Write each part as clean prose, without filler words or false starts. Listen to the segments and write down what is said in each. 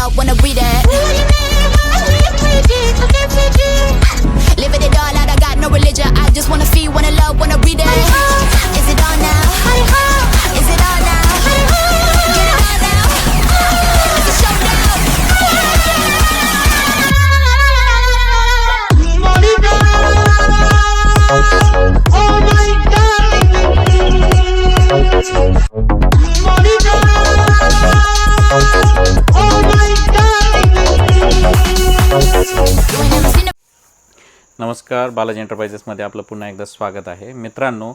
love, wanna read it. Living it all out, I got no religion. I just wanna feel, wanna love, wanna read it. Is it on now? Is it on now? Get it on now. It's a showdown. Oh my नमस्कार, बालाजी एंटरप्राइजेसमध्ये आपलं पुन्हा एकदा स्वागत आहे. मित्रांनो,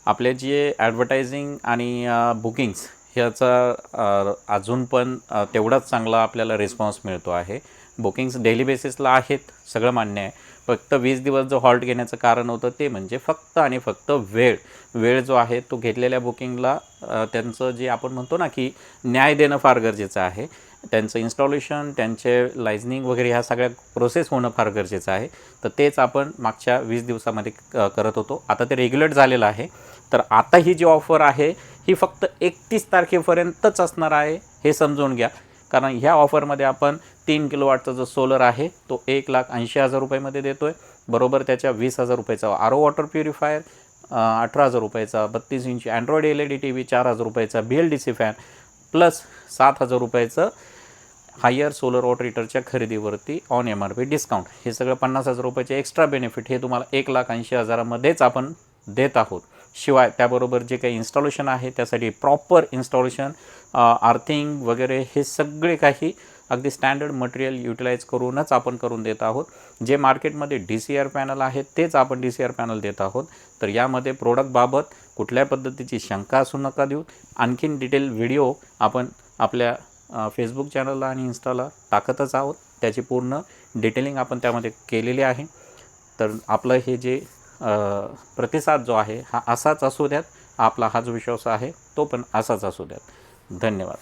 आपले जे advertising आणि बुकिंग्स ह्याचा अजून पण तेवढाच चांगला आपल्याला रिस्पॉन्स मिळतो आहे. बुकिंग्स डेली बेसिसला आहेत, सगळं मान्य आहे. फक्त 20 दिवस जो हॉल्ट घेण्याचं कारण होतं ते म्हणजे फक्त आणि फक्त वेळ जो आहे तो घेतलेल्या बुकिंगला त्यांचं जे आपण म्हणतो ना की न्याय देणं फार गरजेचं आहे. त्यांचं इन्स्टॉलेशन, त्यांचे लायझनिंग वगैरे ह्या सगळ्या प्रोसेस होणं फार गरजेचं आहे. तर तेच आपण मागच्या 20 दिवसामध्ये करत होतो. आता ते रेग्युलेट झालेलं आहे. तर आता ही जी ऑफर आहे ही फक्त 31 तारखेपर्यंतच असणार आहे, हे समजून घ्या. कारण ह्या ऑफरमध्ये आपण 3 किलोवॅटचा जो सोलर आहे तो 1,80,000 रुपयामध्ये देतो आहे. बरोबर त्याच्या 20,000 रुपयाचा आरो वॉटर प्युरिफायर, 18,000 रुपयाचा 32 इंची अँड्रॉइड LED TV, 4,000 रुपयाचा BLDC फॅन प्लस 7,000 रुपयाचं हायर सोलर वॉटर हीटरच्या खरेदीवरती ऑन MRP डिस्काउंट. हे सगळं 50,000 रुपयाचे एक्स्ट्रा बेनिफिट हे तुम्हाला 1,80,000मध्येच आपण देत आहोत. शिवाय त्याबरोबर जे काही इन्स्टॉलेशन आहे त्यासाठी प्रॉपर इन्स्टॉलेशन, अर्थिंग वगैरे हे सगळे काही अगदी स्टँडर्ड मटेरियल युटिलाइज करूनच आपण करून देत आहोत. जे मार्केटमध्ये DCR पॅनल आहे तेच आपण DCR पॅनल देत आहोत. तर यामध्ये प्रोडक्टबाबत कुठल्या पद्धतीची शंका असू नका देऊ. आणखीन डिटेल व्हिडिओ आपण आपल्या फेसबुक चॅनलला आणि इन्स्टाला टाकतच आहोत. त्याची पूर्ण डिटेलिंग आपण त्यामध्ये केलेली आहे. तर आपलं हे जे प्रतिसाद जो आहे हा असाच असू द्यात. आपला हा जो विश्वास आहे तो पण असाच असू द्यात. धन्यवाद.